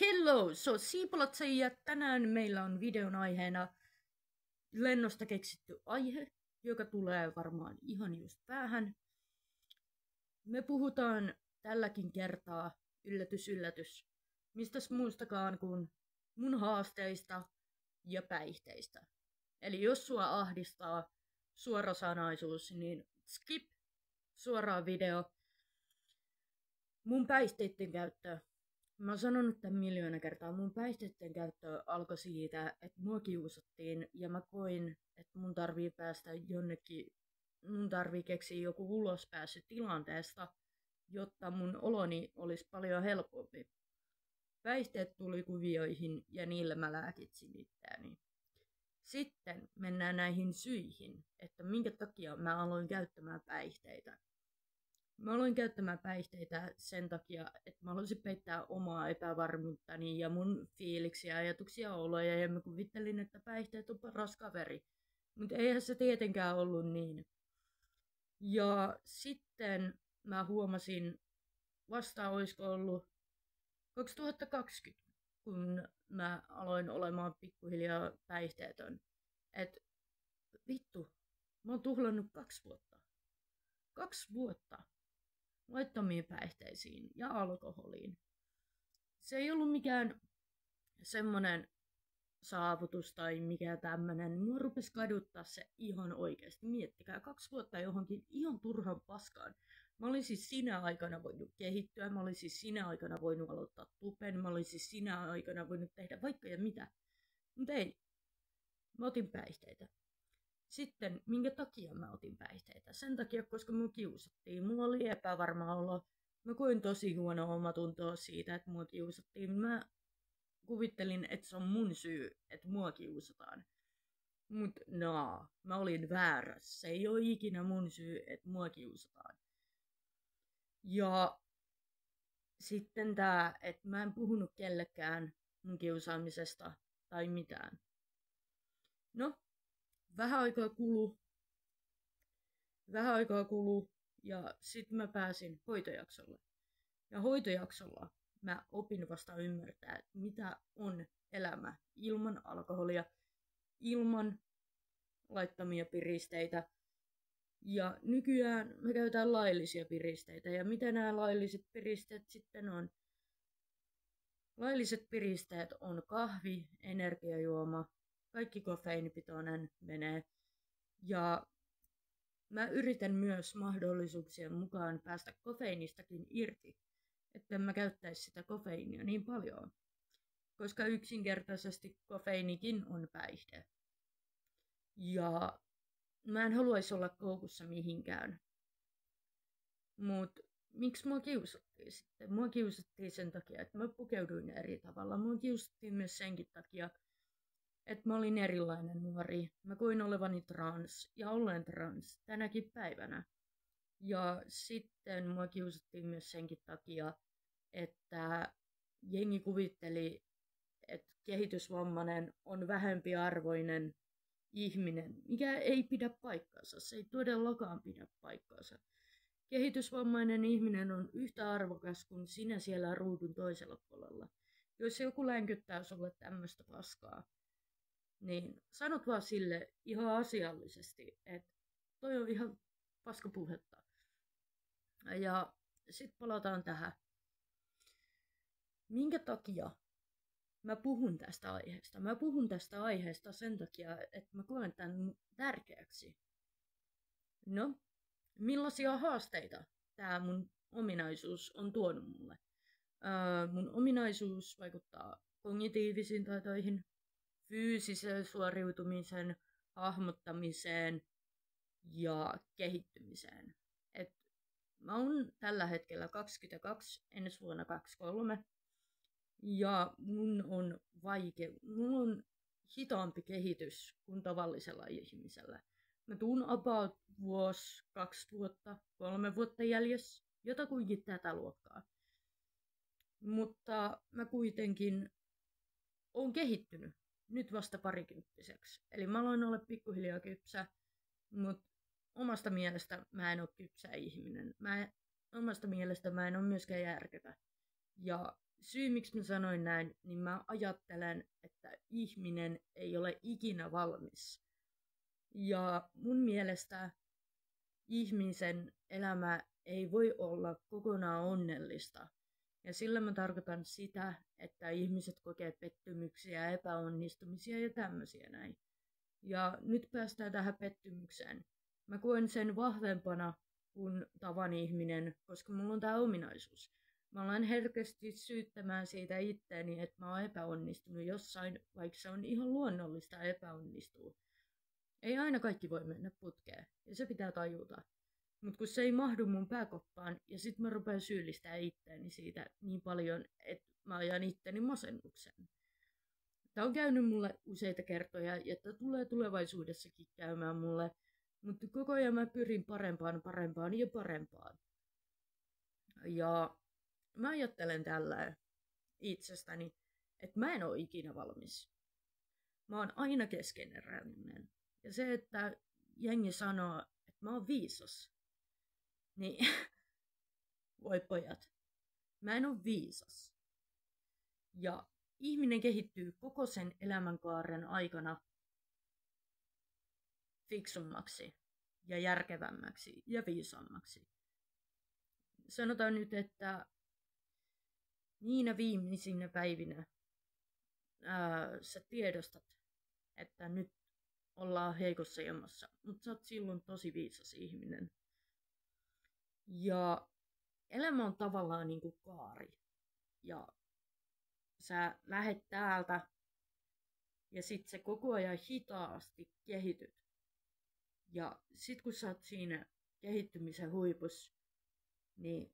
Hello, Siipolat ja tänään meillä on videon aiheena lennosta keksitty aihe, joka tulee varmaan ihan just päähän. Me puhutaan tälläkin kertaa, yllätys yllätys, mistäs muustakaan kuin mun haasteista ja päihteistä. Eli jos sua ahdistaa suorasanaisuus, niin skip suoraan video. Mun päihteiden käyttö. Mä oon sanonut tämän miljoona kertaa. Mun päihteiden käyttö alkoi siitä, että mua kiusattiin ja mä koin, että mun tarvii päästä jonnekin, mun tarvii keksiä joku ulospääsy tilanteesta, jotta mun oloni olisi paljon helpompi. Päihteet tuli kuvioihin ja niillä mä lääkitsin itseäni. Sitten mennään näihin syihin, että minkä takia mä aloin käyttämään päihteitä. Mä aloin käyttämään päihteitä sen takia, että mä haluaisin peittää omaa epävarmuuttani ja mun fiiliksiä, ajatuksia, oloja, ja mä kuvittelin, että päihteet on paras kaveri. Mutta eihän se tietenkään ollut niin. Ja sitten mä huomasin, vasta olisiko ollut 2020, kun mä aloin olemaan pikkuhiljaa päihteetön. Et vittu, mä oon tuhlannut 2 vuotta. 2 vuotta laittomiin päihteisiin ja alkoholiin. Se ei ollut mikään semmonen saavutus tai mikä tämmönen. Mua rupesi kaduttaa se ihan oikeesti. Miettikää, 2 vuotta johonkin ihan turhan paskaan. Mä olin siis sinä aikana voinut kehittyä, mä olin siis sinä aikana voinut aloittaa tupen, mä olin siis sinä aikana voinut tehdä vaikka ja mitä. Mut ei, mä otin päihteitä. Sitten, minkä takia mä otin päihteitä? Sen takia, koska mua kiusattiin. Mulla oli epävarma olo. Mä koin tosi huonoa omatuntoa siitä, että mua kiusattiin. Mä kuvittelin, että se on mun syy, että mua kiusataan. Mut mä olin väärässä. Se ei ole ikinä mun syy, että mua kiusataan. Ja sitten tää, että mä en puhunut kellekään mun kiusaamisesta tai mitään. No, vähän aikaa kulu ja sitten mä pääsin hoitojaksolle. Ja hoitojaksolla mä opin vasta ymmärtää, että mitä on elämä ilman alkoholia, ilman laittomia piristeitä. Ja nykyään me käytetään laillisia piristeitä. Ja mitä nämä lailliset piristeet sitten on? Lailliset piristeet on kahvi, energiajuoma, kaikki kofeiinipitoinen menee. Ja mä yritän myös mahdollisuuksien mukaan päästä kofeiinistakin irti, että mä käyttäisi sitä kofeiinia niin paljon. Koska yksinkertaisesti kofeiinikin on päihde. Ja mä en haluaisi olla koukussa mihinkään. Mut miksi mua kiusattiin sitten? Mua kiusattiin sen takia, että mä pukeuduin eri tavalla. Mua kiusattiin myös senkin takia, että mä olin erilainen nuori. Mä koin olevani trans ja olen trans tänäkin päivänä. Ja sitten mua kiusattiin myös senkin takia, että jengi kuvitteli, että kehitysvammainen on vähempiarvoinen ihminen, mikä ei pidä paikkaansa. Se ei todellakaan pidä paikkaansa. Kehitysvammainen ihminen on yhtä arvokas kuin sinä siellä ruudun toisella puolella. Jos joku länkyttää sulle tämmöistä paskaa, niin sanot vaan sille ihan asiallisesti, että toi on ihan paskapuhetta. Ja sit palataan tähän. Minkä takia mä puhun tästä aiheesta? Mä puhun tästä aiheesta sen takia, että mä koen tämän tärkeäksi. No, millaisia haasteita tää mun ominaisuus on tuonut mulle? Mun ominaisuus vaikuttaa kognitiivisiin taitoihin, fyysiseen suoriutumiseen, hahmottamiseen ja kehittymiseen. Mä oon tällä hetkellä 22, ensi vuonna 23. Ja mulla on hitaampi kehitys kuin tavallisella ihmisellä. Mä tuun about 1, 2 vuotta, 3 vuotta jäljessä, jotakuinkin tätä luokkaa. Mutta mä kuitenkin oon kehittynyt nyt vasta parikymppiseksi. Eli mä aloin olla pikkuhiljaa kypsä, mutta omasta mielestä mä en ole kypsä ihminen. Omasta mielestä mä en ole myöskään järkevä. Ja syy, miksi mä sanoin näin, niin mä ajattelen, että ihminen ei ole ikinä valmis. Ja mun mielestä ihmisen elämä ei voi olla kokonaan onnellista. Ja sillä mä tarkoitan sitä, että ihmiset kokee pettymyksiä, epäonnistumisia ja tämmöisiä näin. Ja nyt päästään tähän pettymykseen. Mä koen sen vahvempana kuin tavan ihminen, koska mulla on tää ominaisuus. Mä alan herkästi syyttämään siitä itteeni, että mä oon epäonnistunut jossain, vaikka se on ihan luonnollista epäonnistua. Ei aina kaikki voi mennä putkeen, ja se pitää tajuta. Mutta kun se ei mahdu mun pääkoppaan, ja sit mä rupean syyllistää itteeni siitä niin paljon, että mä ajan itteni masennukseen. Tämä on käynyt mulle useita kertoja, ja tämä tulee tulevaisuudessakin käymään mulle, mutta koko ajan mä pyrin parempaan, parempaan ja parempaan. Ja mä ajattelen tällä itsestäni, että mä en ole ikinä valmis. Mä oon aina keskeneräinen. Ja se, että jengi sanoo, että mä oon viisas, niin voi pojat, mä en ole viisas. Ja ihminen kehittyy koko sen elämänkaaren aikana fiksummaksi ja järkevämmäksi ja viisaammaksi. Sanotaan nyt, että niinä viimeisinä päivinä sä tiedostat, että nyt ollaan heikossa jamassa, mutta sä oot silloin tosi viisas ihminen. Ja elämä on tavallaan niin kuin kaari. Ja sä lähet täältä ja sit sä koko ajan hitaasti kehityt. Ja sit kun sä oot siinä kehittymisen huipussa, niin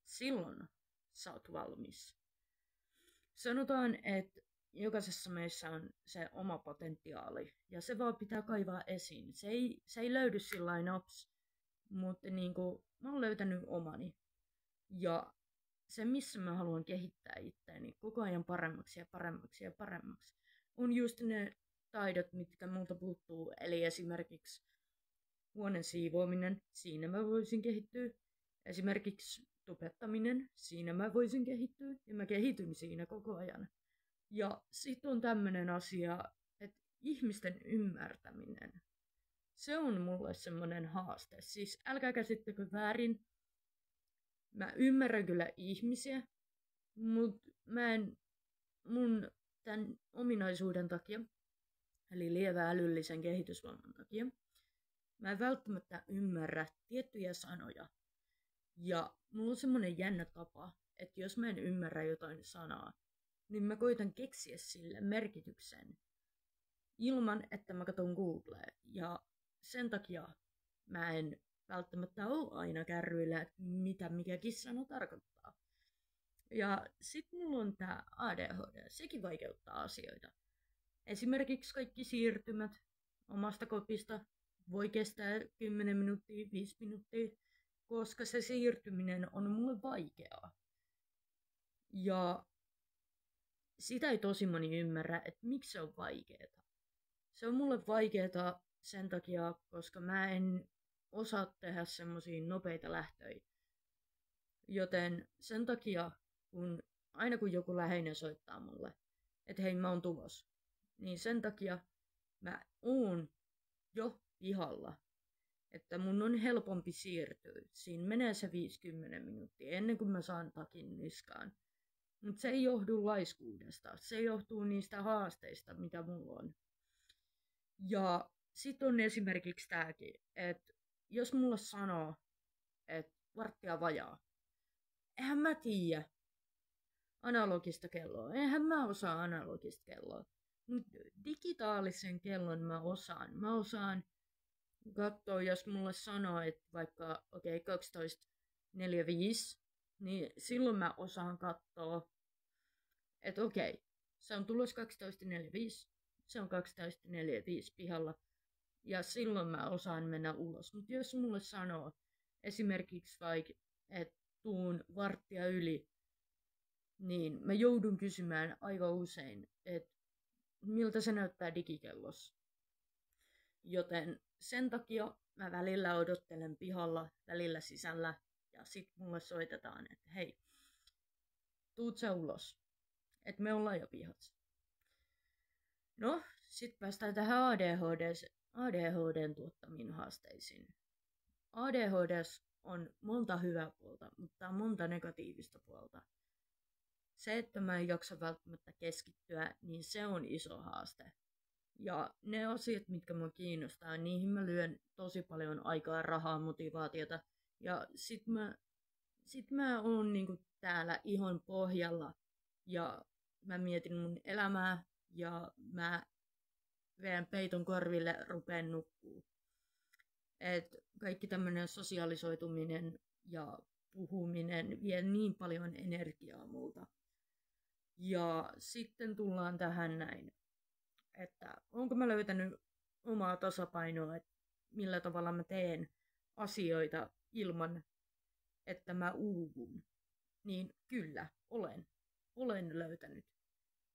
silloin sä oot valmis. Sanotaan, että jokaisessa meissä on se oma potentiaali ja se vaan pitää kaivaa esiin. Se ei löydy sillain naps, mutta niinku, mä oon löytänyt omani. Ja se, missä mä haluan kehittää itseäni koko ajan paremmaksi ja paremmaksi ja paremmaksi, on just ne taidot, mitkä multa puuttuu. Eli esimerkiksi huoneen siivoaminen, siinä mä voisin kehittyä. Esimerkiksi tubettaminen, siinä mä voisin kehittyä ja mä kehityn siinä koko ajan. Ja sit on tämmönen asia, että ihmisten ymmärtäminen, se on mulle semmonen haaste. Siis älkää käsittäkö väärin, mä ymmärrän kyllä ihmisiä, mutta mä en mun tämän ominaisuuden takia, eli lievän älyllisen kehitysvamman takia, mä en välttämättä ymmärrä tiettyjä sanoja. Ja mulla on semmonen jännä tapa, että jos mä en ymmärrä jotain sanaa, niin mä koitan keksiä sille merkityksen ilman, että mä katson Googlea. Ja sen takia mä en välttämättä ole aina kärryillä, että mitä mikäkin sana tarkoittaa. Ja sit mulla on tää ADHD, sekin vaikeuttaa asioita. Esimerkiksi kaikki siirtymät omasta kopista voi kestää 10 minuuttia, 5 minuuttia, koska se siirtyminen on mulle vaikeaa. Ja sitä ei tosi moni ymmärrä, että miksi se on vaikeeta. Se on mulle vaikeeta sen takia, koska mä en osaa tehdä semmosia nopeita lähtöjä. Joten sen takia, aina kun joku läheinen soittaa mulle, että hei mä oon tulos, niin sen takia mä oon jo pihalla. Että mun on helpompi siirtyä. Siinä menee se 50 minuuttia ennen kuin mä saan takin niskaan. Mutta se ei johdu laiskuudesta. Se johtuu niistä haasteista, mitä mulla on. Ja sit on esimerkiksi tääkin, että jos mulle sanoo, että varttia vajaa, eihän mä tiedä analogista kelloa. Eihän mä osaa analogista kelloa. Mutta digitaalisen kellon mä osaan. Mä osaan katsoa, jos mulle sanoo, että vaikka 12.45, niin silloin mä osaan katsoa, että se on tulos 12.45, se on 12.45 pihalla, ja silloin mä osaan mennä ulos. Mutta jos mulle sanoo esimerkiksi vaikka, että tuun varttia yli, niin mä joudun kysymään aika usein, että miltä se näyttää digikellossa. Joten sen takia mä välillä odottelen pihalla, välillä sisällä, ja sit mulle soitetaan, että hei, tuut sä ulos. Et me ollaan jo pihassa. No, sit päästään tähän ADHDn tuottamiin haasteisiin. ADHDs on monta hyvää puolta, mutta monta negatiivista puolta. Se, että mä en jaksa välttämättä keskittyä, niin se on iso haaste. Ja ne asiat, mitkä mua kiinnostaa, niihin mä lyön tosi paljon aikaa, rahaa, motivaatiota. Ja sit mä oon niinku täällä ihon pohjalla ja mä mietin mun elämää ja mä veen peiton korville, rupeen nukkuu. Et kaikki tämmönen sosiaalisoituminen ja puhuminen vie niin paljon energiaa multa. Ja sitten tullaan tähän näin, että onko mä löytänyt omaa tasapainoa, että millä tavalla mä teen asioita ilman, että mä uuvun. Niin kyllä, olen löytänyt.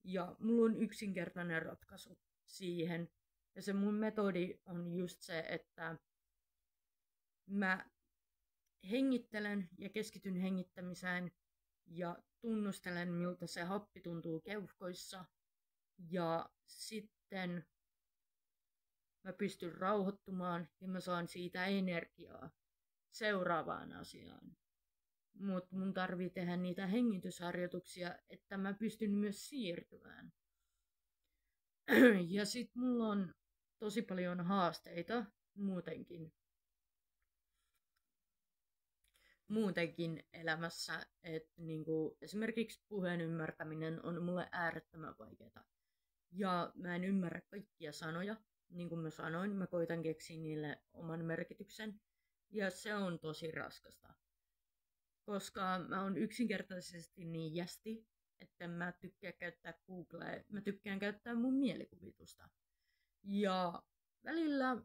Ja mulla on yksinkertainen ratkaisu siihen. Ja se mun metodi on just se, että mä hengittelen ja keskityn hengittämiseen ja tunnustelen, miltä se happi tuntuu keuhkoissa. Ja sitten mä pystyn rauhoittumaan ja mä saan siitä energiaa seuraavaan asiaan. Mutta mun tarvii tehdä niitä hengitysharjoituksia, että mä pystyn myös siirtymään. Ja sit mulla on tosi paljon haasteita muutenkin elämässä, että niinku, esimerkiksi puheen ymmärtäminen on mulle äärettömän vaikeaa. Ja mä en ymmärrä kaikkia sanoja, niin kuin mä sanoin, mä koitan keksiä niille oman merkityksen. Ja se on tosi raskasta. Koska mä oon yksinkertaisesti niin jästi, että mä tykkään käyttää Googlea, mä tykkään käyttää mun mielikuvitusta. Ja välillä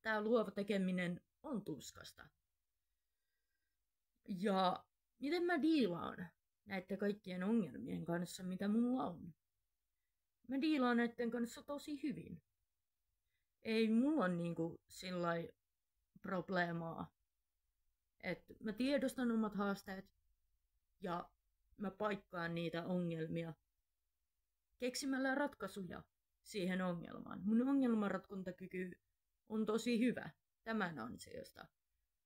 tää luova tekeminen on tuskasta. Ja miten mä diilaan näiden kaikkien ongelmien kanssa, mitä mulla on? Mä diilaan näiden kanssa tosi hyvin. Ei mulla on niinku sillai probleemaa. Että mä tiedostan omat haasteet ja mä paikkaan niitä ongelmia keksimällä ratkaisuja siihen ongelmaan. Mun ongelmanratkontakyky on tosi hyvä tämän ansiosta.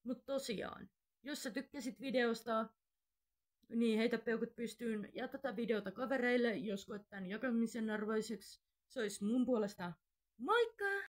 Mutta tosiaan, jos sä tykkäsit videosta, niin heitä peukut pystyyn ja tätä videota kavereille, jos koet tämän jakamisen arvoiseksi. Se olisi mun puolesta. Moikka!